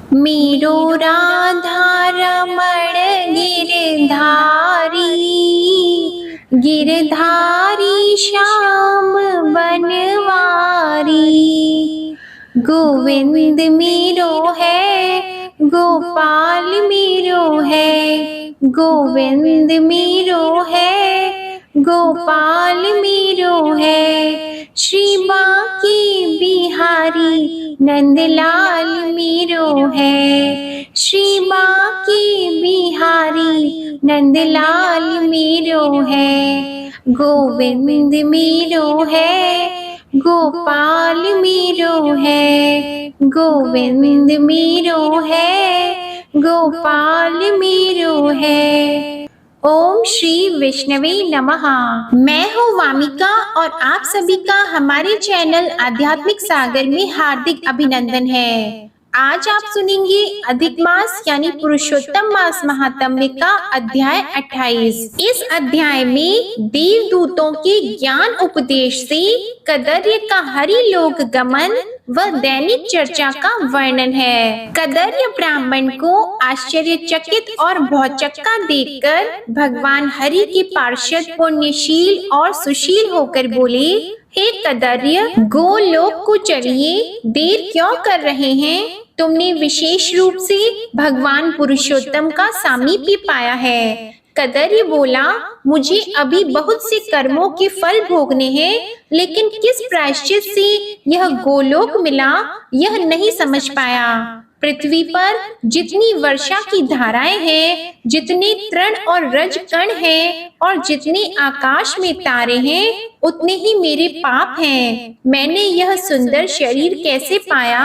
मेरो राधा रमण गिरधारी, गिरधारी श्याम बनवारी। गोविंद मेरो है, गोपाल मेरो है, गोविंद मेरो है, गोपाल मेरो है। श्री बांके बिहारी नंदलाल मेरो है, श्री बांके बिहारी नंदलाल मेरो है। गोविंद मेरो है, गोपाल मेरो है, गोविंद मेरो है, गोपाल मेरो है। ओम श्री विष्णवे नमः। मैं हूँ वामिका और आप सभी का हमारे चैनल आध्यात्मिक सागर में हार्दिक अभिनंदन है। आज आप सुनेंगे अधिक मास यानी पुरुषोत्तम मास महात्म्य का अध्याय 28। इस अध्याय में देवदूतों के ज्ञान उपदेश से कदर्य का हरि लोक गमन व दैनिक चर्चा का वर्णन है। कदर्य ब्राह्मण को आश्चर्यचकित और भौचक्का देखकर भगवान हरि के पार्षद पुण्यशील और सुशील होकर बोले, हे कदर्य, गोलोक को चलिए, देर क्यों कर रहे हैं? तुमने विशेष रूप से भगवान पुरुषोत्तम का सामीप्य पाया है। कदर्य बोला, मुझे अभी बहुत से कर्मों के फल भोगने हैं, लेकिन किस प्रायश्चित से यह गोलोक मिला यह नहीं समझ पाया। पृथ्वी पर जितनी वर्षा की धाराएं हैं, जितने तृण और रज कण हैं और जितने आकाश में तारे हैं, उतने ही मेरे पाप हैं। मैंने यह सुंदर शरीर कैसे पाया?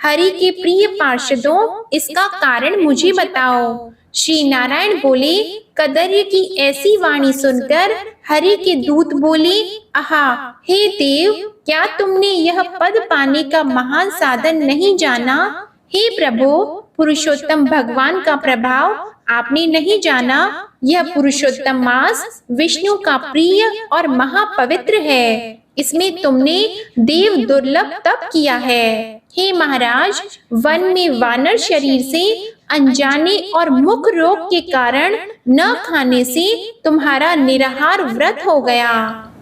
हरि के प्रिय पार्षदों, इसका कारण मुझे बताओ। श्री नारायण बोले, कदर्य की ऐसी वाणी सुनकर हरि के दूत बोले, आहा, हे देव, क्या तुमने यह पद पाने का महान साधन नहीं जाना? हे प्रभु, पुरुषोत्तम भगवान का प्रभाव आपने नहीं जाना। यह पुरुषोत्तम मास विष्णु का प्रिय और महापवित्र है। इसमें तुमने देव दुर्लभ तप किया है। हे महाराज, वन में वानर शरीर से अनजाने और मुख रोग के कारण न खाने से तुम्हारा निराहार व्रत हो गया।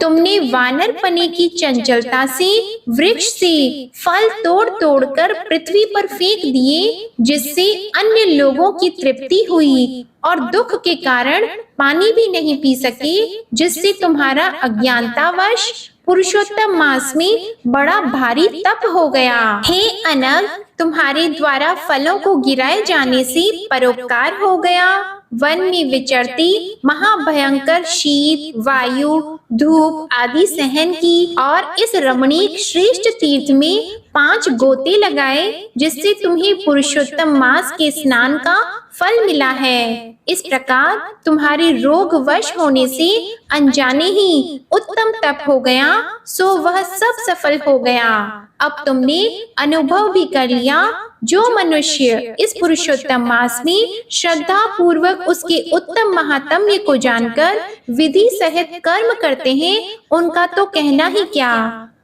तुमने वानर पने की चंचलता से वृक्ष से फल तोड़ तोड़ कर पृथ्वी पर फेंक दिए, जिससे अन्य लोगों की तृप्ति हुई, और दुख के कारण पानी भी नहीं पी सके, जिससे तुम्हारा अज्ञानतावश पुरुषोत्तम मास में बड़ा भारी तप हो गया। हे अनग, तुम्हारे द्वारा फलों को गिराए जाने से परोपकार हो गया। वन में विचरती महाभयंकर शीत, वायु, धूप आदि सहन की और इस रमणीक श्रेष्ठ तीर्थ में 5 गोते लगाए, जिससे तुम्हें पुरुषोत्तम मास के स्नान का फल मिला है। इस प्रकार तुम्हारे रोग वश होने से अनजाने ही उत्तम तप हो गया, सो वह सब सफल हो गया। अब तुमने अनुभव भी कर लिया, जो मनुष्य इस पुरुषोत्तम मास में श्रद्धा पूर्वक उसके उत्तम महात्म्य को जानकर विधि सहित कर्म करते हैं, उनका तो कहना ही क्या।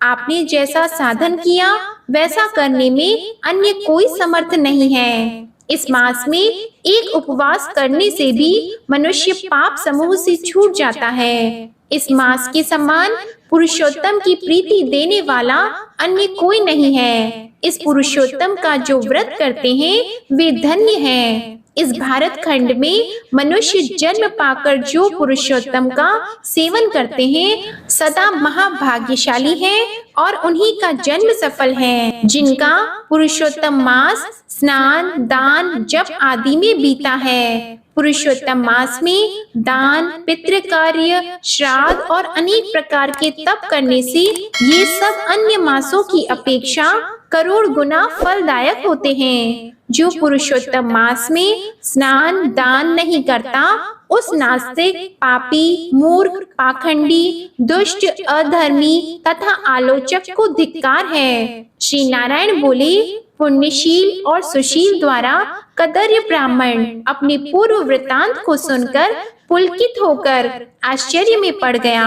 आपने जैसा साधन किया वैसा करने में अन्य कोई समर्थ नहीं है। इस मास में एक उपवास करने से भी मनुष्य पाप समूह से छूट जाता है। इस मास के समान पुरुषोत्तम की प्रीति देने वाला अन्य कोई नहीं है। इस पुरुषोत्तम का जो व्रत करते हैं वे धन्य हैं। इस भारत खंड में मनुष्य जन्म पाकर जो पुरुषोत्तम का सेवन करते हैं सदा महाभाग्यशाली हैं और उन्हीं का जन्म सफल है, जिनका पुरुषोत्तम मास स्नान, दान, जप आदि में बीता है। पुरुषोत्तम मास में दान, पितृ कार्य, श्राद्ध और अनेक प्रकार के तप करने से ये सब अन्य मासों की अपेक्षा करोड़ गुना फलदायक होते हैं। जो पुरुषोत्तम मास में स्नान, दान नहीं करता, उस नास्तिक, पापी, मूर्ख, पाखंडी, दुष्ट, अधर्मी तथा आलोचक को धिक्कार है। श्री नारायण बोले, पुण्यशील और सुशील द्वारा कदर्य ब्राह्मण अपने पूर्व वृतांत को सुनकर पुलकित होकर आश्चर्य में पड़ गया।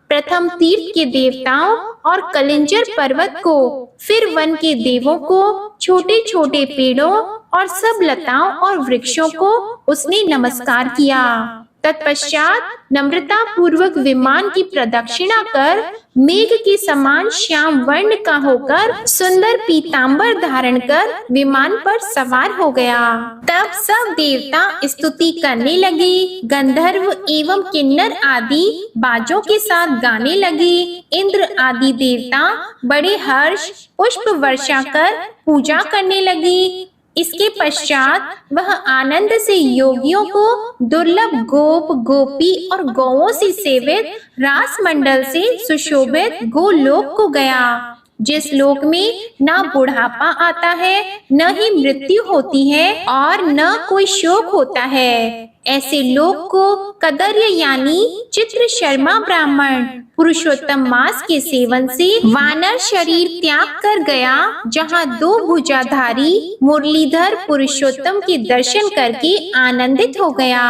प्रथम तीर्थ के देवताओं और कलिंजर पर्वत को, फिर वन के देवों को, छोटे छोटे पेड़ों और सब लताओं और वृक्षों को उसने नमस्कार किया। तत्पश्चात नम्रता पूर्वक विमान की प्रदक्षिणा कर मेघ के समान श्याम वर्ण का होकर सुंदर पीतांबर धारण कर विमान पर सवार हो गया। तब सब देवता स्तुति करने लगे, गंधर्व एवं किन्नर आदि बाजों के साथ गाने लगे। इंद्र आदि देवता बड़े हर्ष पुष्प वर्षा कर पूजा करने लगे। इसके पश्चात वह आनंद से योगियों को दुर्लभ गोप गोपी और गौओं से सेवित रास मंडल से सुशोभित गोलोक को गया, जिस लोक में न बुढ़ापा आता है, न ही मृत्यु होती है और न कोई शोक होता है। ऐसे लोक को कदर्य यानी चित्र शर्मा ब्राह्मण पुरुषोत्तम मास के सेवन से वानर शरीर त्याग कर गया, जहाँ दो भुजाधारी मुरलीधर पुरुषोत्तम के दर्शन करके आनंदित हो गया।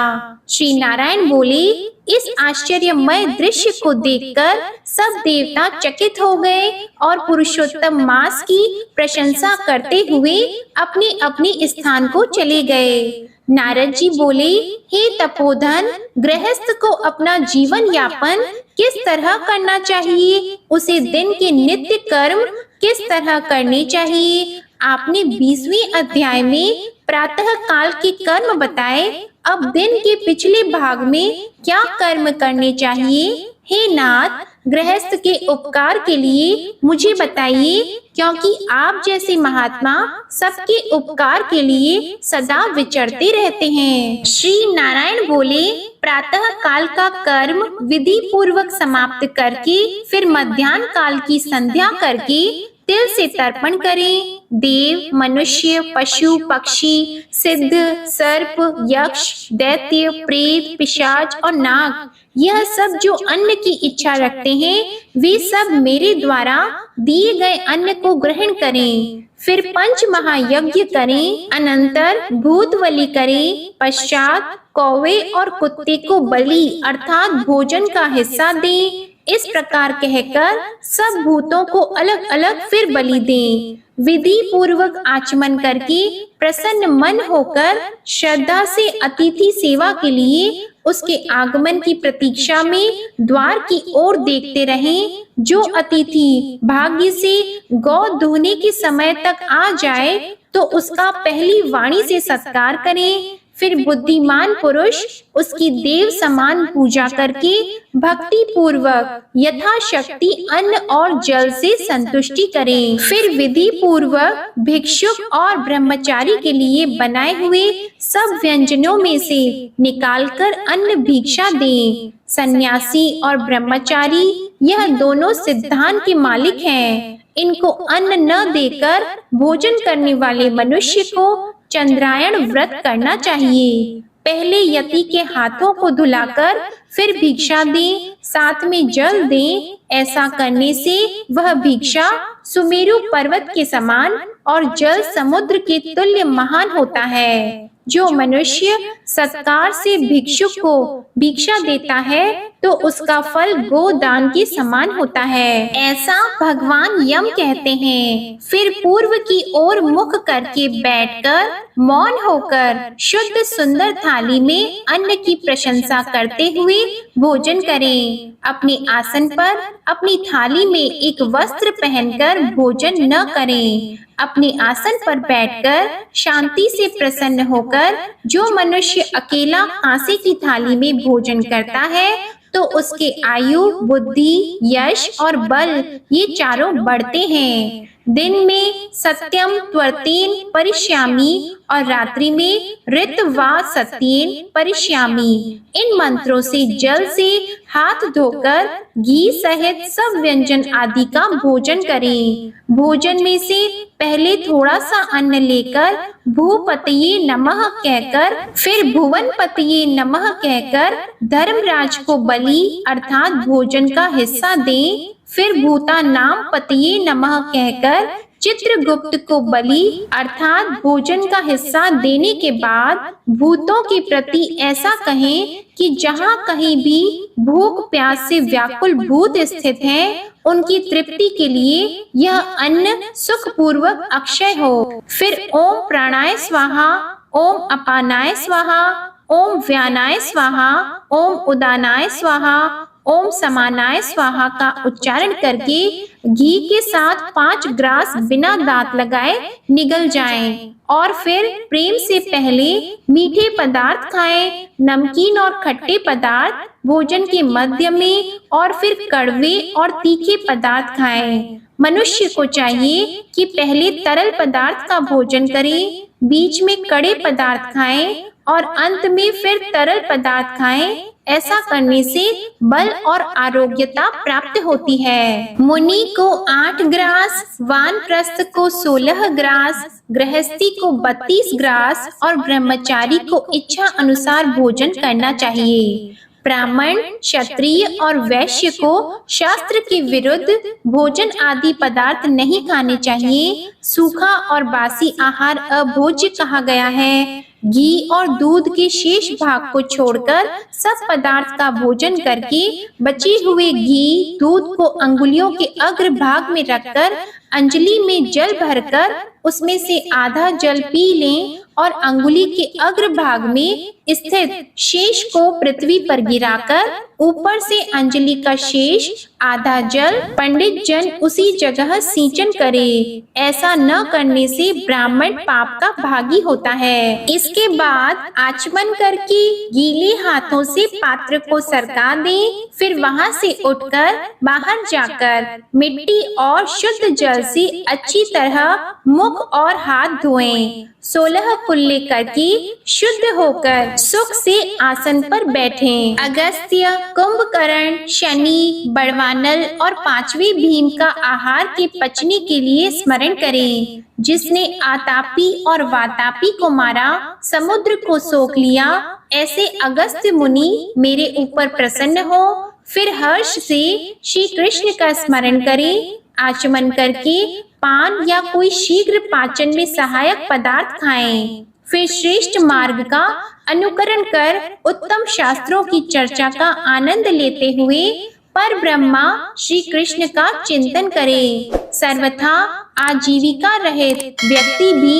श्री नारायण बोले, इस आश्चर्यमय दृश्य को देखकर सब देवता चकित हो गए और पुरुषोत्तम मास की प्रशंसा करते हुए अपने अपने स्थान को चले गए। नारद जी बोले, हे तपोधन, गृहस्थ को अपना जीवन यापन किस तरह करना चाहिए, उसे दिन के नित्य कर्म किस तरह करने चाहिए। आपने 20वें अध्याय में प्रातः काल के कर्म बताए, अब दिन के पिछले भाग में क्या कर्म करने चाहिए। हे नाथ, गृहस्थ के उपकार के लिए मुझे बताइए, क्योंकि आप जैसे महात्मा सबके उपकार के लिए सदा विचरते रहते हैं। श्री नारायण बोले, प्रातः काल का कर्म विधि पूर्वक समाप्त करके फिर मध्याह्न काल की संध्या करके तिल से तर्पण करें। देव, मनुष्य, पशु, पक्षी, सिद्ध, सर्प, यक्ष, दैत्य, प्रेत, पिशाच और नाग, यह सब जो अन्न की इच्छा रखते हैं, वे सब मेरे द्वारा दिए गए अन्न को ग्रहण करें। फिर 5 महायज्ञ करें, अनंतर भूत बलि करें, पश्चात कौवे और कुत्ते को बलि अर्थात भोजन का हिस्सा दें। इस प्रकार कहकर सब भूतों को अलग अलग फिर बलि दें। विधि पूर्वक आचमन करके प्रसन्न मन होकर श्रद्धा से अतिथि सेवा के लिए उसके आगमन की प्रतीक्षा में द्वार की ओर देखते रहें। जो अतिथि भाग्य से गौ दुहने के समय तक आ जाए तो उसका पहली वाणी से सत्कार करें। फिर बुद्धिमान पुरुष उसकी देव समान पूजा करके भक्ति पूर्वक यथाशक्ति अन्न और जल से संतुष्टि करें। फिर विधि पूर्वक भिक्षुक और ब्रह्मचारी के लिए बनाए हुए सब व्यंजनों में से निकालकर अन्न भिक्षा दें। सन्यासी और ब्रह्मचारी यह दोनों सिद्धांत के मालिक हैं। इनको अन्न न देकर भोजन करने वाले मनुष्य को चंद्रायण व्रत करना चाहिए। पहले यति के हाथों को धुलाकर फिर भिक्षा दें, साथ में जल दें। ऐसा करने से वह भिक्षा सुमेरु पर्वत के समान और जल समुद्र के तुल्य महान होता है। जो मनुष्य सत्कार से भिक्षुक को भिक्षा देता है तो उसका फल गोदान के समान होता है, ऐसा भगवान यम कहते हैं। फिर पूर्व की ओर मुख करके बैठकर मौन होकर शुद्ध सुंदर थाली में अन्न की प्रशंसा करते हुए भोजन करें। अपने आसन पर अपनी थाली में एक वस्त्र पहनकर भोजन न करें। अपने आसन पर बैठकर शांति से प्रसन्न होकर जो मनुष्य अकेला कांसे की थाली में भोजन करता है तो उसके आयु, बुद्धि, यश और बल ये चारों बढ़ते हैं। दिन में सत्यम त्वर्तेन परिश्यामी और रात्रि में ऋतवा सत्येन परिश्यामी। इन मंत्रों से जल से हाथ धोकर घी सहित सब व्यंजन आदि का भोजन करें। भोजन में से पहले थोड़ा सा अन्न लेकर भूपतये नमः कहकर फिर भुवनपतये नमः कहकर धर्मराज को बलि अर्थात भोजन का हिस्सा दें। फिर भूता नाम पतये नमः कहकर चित्रगुप्त को बलि अर्थात भोजन का हिस्सा देने के बाद भूतों के प्रति ऐसा कहें कि जहाँ कहीं भी भूख प्यास से व्याकुल भूत स्थित हैं, उनकी तृप्ति के लिए यह अन्न सुखपूर्वक अक्षय हो। फिर ओम प्राणाय स्वाहा, ओम अपानाय स्वाहा, ओम व्यानाय स्वाहा, ओम उदानाय स्वाहा, ओम समानाय स्वाहा का उच्चारण करके घी के साथ 5 ग्रास बिना दांत लगाए निगल जाएं और फिर प्रेम से पहले मीठे पदार्थ खाएं, नमकीन और खट्टे पदार्थ भोजन के मध्य में और फिर कड़वे और तीखे पदार्थ खाएं। मनुष्य को चाहिए कि पहले तरल पदार्थ का भोजन करें, बीच में कड़े पदार्थ खाएं और अंत में फिर तरल पदार्थ खाएं। ऐसा करने से बल और आरोग्यता प्राप्त होती है। मुनि को 8 ग्रास, वानप्रस्थ को 16 ग्रास, गृहस्थी को 32 ग्रास और ब्रह्मचारी को इच्छा अनुसार भोजन करना चाहिए। ब्राह्मण, क्षत्रिय और वैश्य को शास्त्र के विरुद्ध भोजन आदि पदार्थ नहीं खाने चाहिए। सूखा और बासी आहार अभोज्य कहा गया है। घी और दूध के शेष भाग को छोड़कर सब पदार्थ का भोजन करके बचे हुए घी दूध को अंगुलियों के अग्र भाग में रखकर अंजलि में जल भरकर उसमें से आधा जल पी लें और अंगुली के अग्र भाग में स्थित शेष को पृथ्वी पर गिराकर ऊपर से अंजलि का शेष आधा जल पंडित जन उसी जगह सिंचन करे। ऐसा न करने से ब्राह्मण पाप का भागी होता है। इसके बाद आचमन करके गीले हाथों से पात्र को सरका दें। फिर वहां से उठकर बाहर जाकर मिट्टी और शुद्ध जल से अच्छी तरह मुख और हाथ धोएं। 16 कुल्ले करके शुद्ध होकर सुख से आसन पर बैठें। अगस्त्य, कुंभकर्ण, शनि, बड़वानल और 5वें भीम का आहार के पचने के लिए स्मरण करें। जिसने आतापी और वातापी को मारा, समुद्र को सोख लिया, ऐसे अगस्त्य मुनि मेरे ऊपर प्रसन्न हो। फिर हर्ष से श्री कृष्ण का स्मरण करें। आचमन करके पान या कोई शीघ्र पाचन में सहायक पदार्थ खाएं। फिर श्रेष्ठ मार्ग का अनुकरण कर उत्तम शास्त्रों की चर्चा का आनंद लेते हुए पर ब्रह्मा श्री कृष्ण का चिंतन करें। सर्वथा आजीविका रहित व्यक्ति भी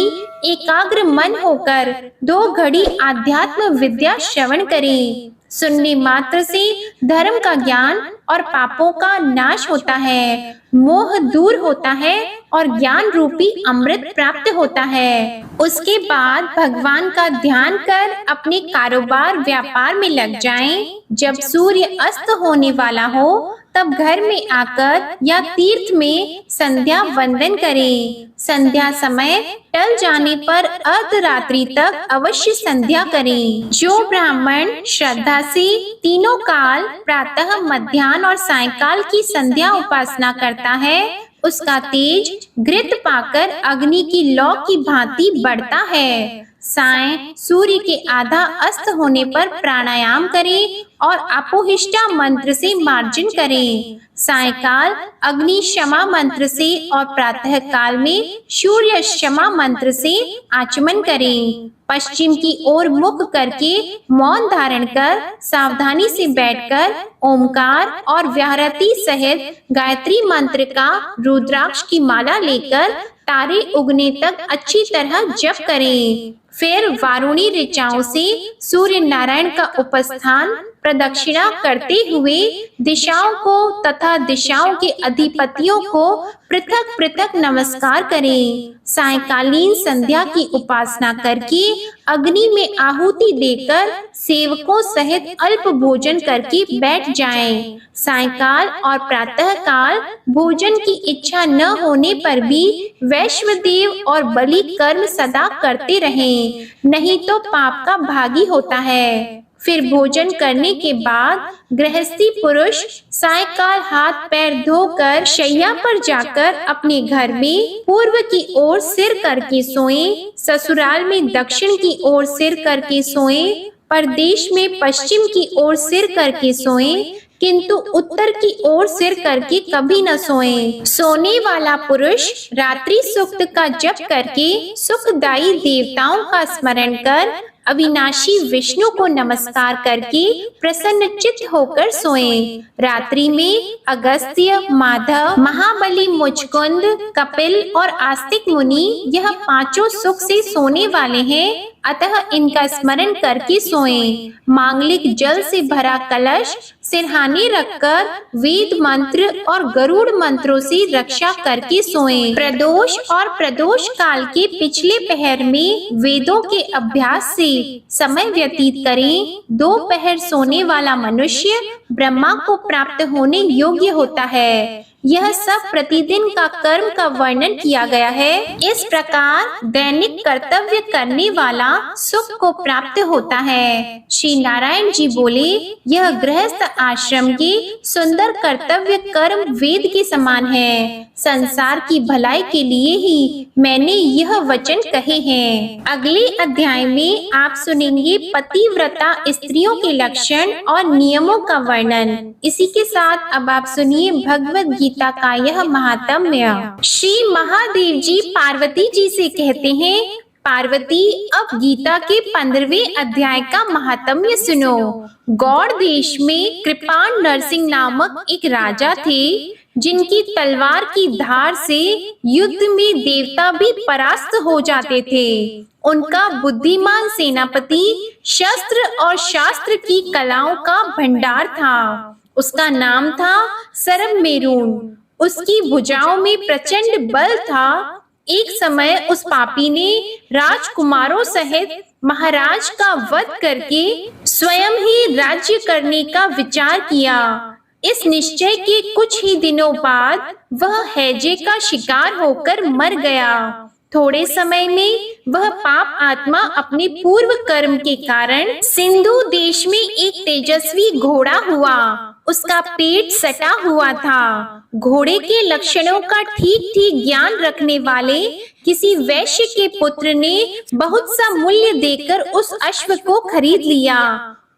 एकाग्र मन होकर 2 घड़ी आध्यात्म विद्या श्रवण करें। सुनने मात्र से धर्म का ज्ञान और पापों का नाश होता है, मोह दूर होता है और ज्ञान रूपी अमृत प्राप्त होता है। उसके बाद भगवान का ध्यान कर अपने कारोबार व्यापार में लग जाएं। जब सूर्य अस्त होने वाला हो तब घर में आकर या तीर्थ में संध्या वंदन करें। संध्या समय टल जाने पर अर्धरात्रि तक अवश्य संध्या करें। जो ब्राह्मण श्रद्धा से तीनों काल प्रातः, मध्याह्न और सायंकाल की संध्या उपासना करता है, उसका तेज घृत पाकर अग्नि की लौ की भांति बढ़ता है। साय सूर्य के आधा अस्त होने पर प्राणायाम करें और अपोहिष्टा मंत्र से मार्जन करें। सायकाल अग्नि क्षमा मंत्र से और प्रातः काल में सूर्य क्षमा मंत्र से आचमन करें। पश्चिम की ओर मुख करके मौन धारण कर सावधानी से बैठकर ओमकार और व्याहृति सहित गायत्री मंत्र का रुद्राक्ष की माला लेकर तारे उगने तक अच्छी तरह जप करें। फिर वारुणी ऋचाओं से सूर्य नारायण का उपस्थान प्रदक्षिणा करते हुए दिशाओं को तथा दिशाओं के अधिपतियों को पृथक पृथक नमस्कार करें। सायकालीन संध्या की उपासना करके अग्नि में आहुति देकर सेवकों सहित अल्प भोजन करके बैठ जाएं। सायकाल और प्रातः काल भोजन की इच्छा न होने पर भी वैश्वदेव और बलि कर्म सदा करते रहें, नहीं तो पाप का भागी होता है। फिर भोजन करने के बाद गृहस्थी पुरुष सायकाल हाथ पैर धोकर शैया पर जाकर अपने घर में पूर्व की ओर सिर करके सोएं, ससुराल में दक्षिण की ओर सिर करके सोएं, परदेश में पश्चिम की ओर सिर करके सोएं, किंतु उत्तर की ओर सिर करके कभी न सोएं। सोने वाला पुरुष रात्रि सूक्त का जप करके सुखदायी देवताओं का स्मरण कर अविनाशी विष्णु को नमस्कार करके प्रसन्नचित्त होकर सोएं। रात्रि में अगस्त्य, माधव, महाबली, मुचकुंद, कपिल और आस्तिक मुनि यह पांचों सुख से सोने वाले हैं, अतः इनका स्मरण करके सोएं। मांगलिक जल से भरा कलश सिरहाने रखकर वेद मंत्र और गरुड़ मंत्रों से रक्षा करके सोएं। प्रदोष और प्रदोष काल के पिछले पहर में वेदों के अभ्यास से समय व्यतीत करें। दो पहर सोने वाला मनुष्य ब्रह्मा को प्राप्त होने योग्य होता है। यह सब प्रतिदिन का कर्म का वर्णन किया गया है। इस प्रकार दैनिक कर्तव्य करने वाला सुख को प्राप्त होता है। श्री नारायण जी बोले, यह गृहस्थ आश्रम के सुंदर कर्तव्य कर्म वेद के समान है। संसार की भलाई के लिए ही मैंने यह वचन कहे हैं। अगले अध्याय में आप सुनेंगे पतिव्रता स्त्रियों के लक्षण और नियमों का वर्णन। इसी के साथ अब आप सुनिए भगवद गीता का यह महात्म्य। श्री महादेव जी पार्वती जी से कहते हैं, पार्वती अब गीता के 15वें अध्याय का महात्म्य सुनो। गौड़ देश में कृपाण नरसिंह नामक एक राजा थे, जिनकी तलवार की धार से युद्ध में देवता भी परास्त हो जाते थे। उनका बुद्धिमान सेनापति शस्त्र और शास्त्र की कलाओं का भंडार था। उसका नाम था सरवमेरुन। उसकी भुजाओं में प्रचंड बल था। एक समय उस पापी ने राजकुमारों सहित महाराज का वध करके स्वयं ही राज्य करने का विचार किया। इस निश्चय के कुछ ही दिनों बाद वह हैजे का शिकार होकर मर गया। थोड़े समय में वह पाप आत्मा अपने पूर्व कर्म के कारण सिंधु देश में एक तेजस्वी घोड़ा हुआ। उसका पेट सटा हुआ था। घोड़े के लक्षणों का ठीक ठीक ज्ञान रखने वाले किसी वैश्य के पुत्र ने बहुत सा मूल्य देकर उस अश्व को खरीद लिया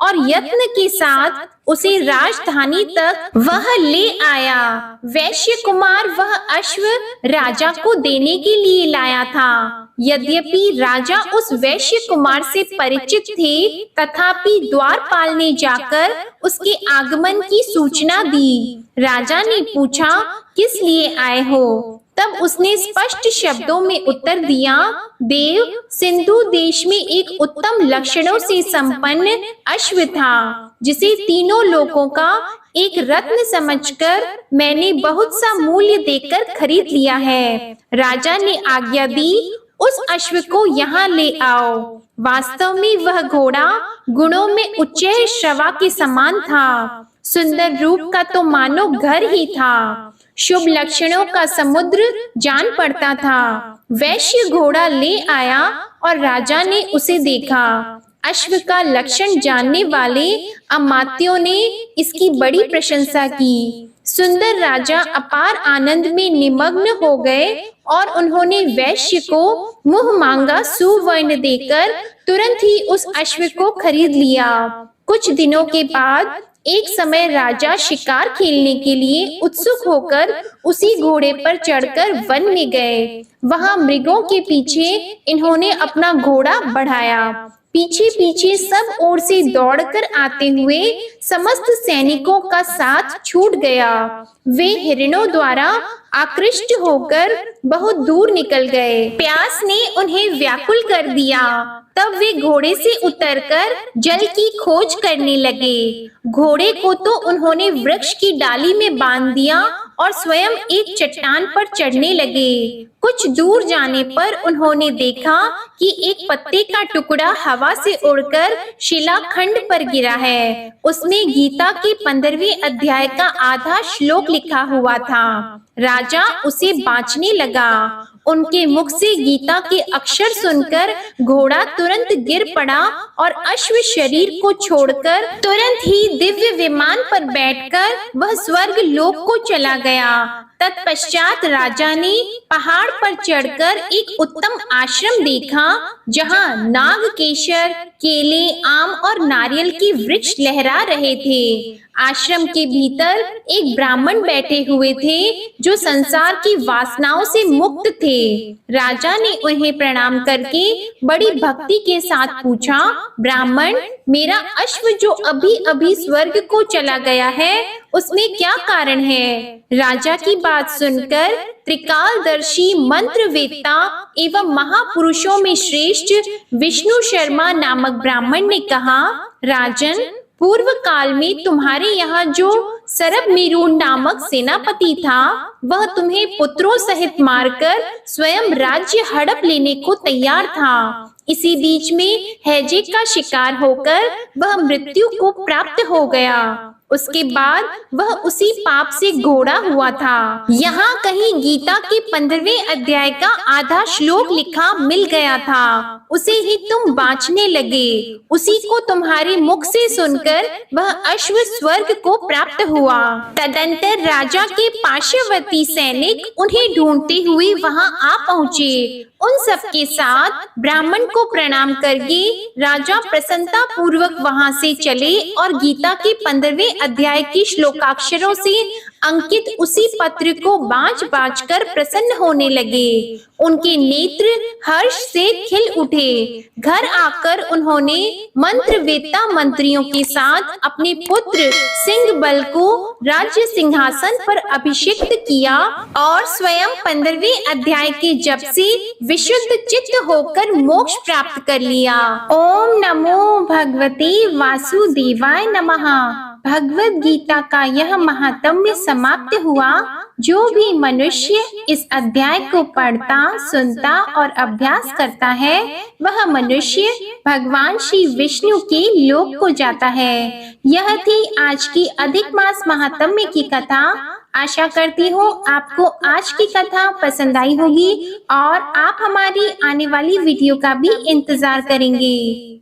और यत्न के साथ उसे राजधानी तक वह ले आया। वैश्य कुमार वह अश्व राजा को देने के लिए लाया था। यद्यपि राजा उस वैश्य कुमार से परिचित थे, तथापि द्वारपाल ने जाकर उसके आगमन की सूचना दी। राजा ने पूछा, किस लिए आए हो? तब उसने स्पष्ट शब्दों में उत्तर दिया, देव, सिंधु देश में एक उत्तम लक्षणों से संपन्न अश्व था, जिसे तीनों लोकों का एक रत्न समझकर मैंने बहुत सा मूल्य देकर खरीद लिया है। राजा ने आज्ञा दी, उस अश्व को यहाँ ले आओ। वास्तव में वह घोड़ा गुणों में उच्च श्रवा के समान था। सुंदर रूप का तो मानो घर ही था। शुभ लक्षणों का समुद्र जान पड़ता था। वैश्य घोड़ा ले आया और राजा ने उसे देखा। अश्व का लक्षण जानने वाले अमात्यों ने इसकी बड़ी प्रशंसा की। सुंदर राजा अपार आनंद में निमग्न हो गए और उन्होंने वैश्य को मुंह मांगा सुवर्ण देकर तुरंत ही उस अश्व को खरीद लिया। कुछ दिनों के बाद एक समय राजा शिकार खेलने के लिए उत्सुक होकर उसी घोड़े पर चढ़कर वन में गए। वहां मृगों के पीछे इन्होंने अपना घोड़ा बढ़ाया। पीछे पीछे सब ओर से दौड़कर आते हुए समस्त सैनिकों का साथ छूट गया। वे हिरणों द्वारा आकृष्ट होकर बहुत दूर निकल गए। प्यास ने उन्हें व्याकुल कर दिया। तब वे घोड़े से उतरकर जल की खोज करने लगे। घोड़े को तो उन्होंने वृक्ष की डाली में बांध दिया और स्वयं एक चट्टान पर चढ़ने लगे। कुछ दूर जाने पर उन्होंने देखा कि एक पत्ते का टुकड़ा हवा से उड़कर शिलाखंड पर गिरा है। उसमें गीता के 15वें अध्याय का आधा श्लोक लिखा हुआ था। राजा उसे बांचने लगा। उनके मुख से गीता के अक्षर सुनकर घोड़ा तुरंत गिर पड़ा और अश्व शरीर को छोड़कर तुरंत ही दिव्य विमान पर बैठकर वह स्वर्ग लोक को चला गया। तत्पश्चात राजा ने पहाड़ पर चढ़कर एक उत्तम आश्रम देखा, जहाँ नागकेशर, केले, आम और नारियल के वृक्ष लहरा रहे थे। आश्रम के भीतर एक ब्राह्मण बैठे हुए थे जो संसार की वासनाओं से मुक्त थे। राजा ने उन्हें प्रणाम करके बड़ी भक्ति के साथ पूछा, ब्राह्मण, मेरा अश्व जो अभी अभी स्वर्ग को चला गया है, उसमें क्या कारण है? राजा की बात सुनकर त्रिकालदर्शी मंत्रवेत्ता एवं महापुरुषों में श्रेष्ठ विष्णु शर्मा नामक ब्राह्मण ने कहा, राजन, पूर्व काल में तुम्हारे यहाँ जो सरब नामक सेनापति था, वह तुम्हें पुत्रों सहित मारकर स्वयं राज्य हड़प लेने को तैयार था। इसी बीच में हैजे का शिकार होकर वह मृत्यु को प्राप्त हो गया। उसके बाद वह उसी पाप से घोड़ा हुआ था। यहाँ कहीं गीता के 15वें अध्याय का आधा श्लोक लिखा मिल गया था, उसे ही तुम बाँचने लगे। उसी को तुम्हारे मुख से सुनकर वह अश्व स्वर्ग को प्राप्त हुआ। तदंतर राजा के पार्श्ववर्ती सैनिक उन्हें ढूंढते हुए वहां आ पहुँचे। उन सब के साथ ब्राह्मण को प्रणाम करके राजा प्रसन्नता पूर्वक वहां से चले और गीता के 15वें अध्याय के श्लोकाक्षरों से अंकित उसी पत्र को बाँच कर प्रसन्न होने लगे। उनके नेत्र हर्ष से खिल उठे। घर आकर उन्होंने मंत्रवेत्ता मंत्रियों के साथ अपने पुत्र सिंहबल को राज्य सिंहासन पर अभिषिक्त किया और स्वयं 15वें अध्याय के जप से विशुद्ध चित्त होकर मोक्ष प्राप्त कर लिया। ओम नमो भगवते वासुदेवाय नमः। भगवद गीता का यह महात्म्य समाप्त हुआ। जो भी मनुष्य इस अध्याय को पढ़ता, सुनता और अभ्यास करता है, वह मनुष्य भगवान श्री विष्णु के लोक को जाता है। यह थी आज की अधिक मास महात्म्य की कथा। आशा करती हूँ आपको आज की कथा पसंद आई होगी और आप हमारी आने वाली वीडियो का भी इंतजार करेंगे।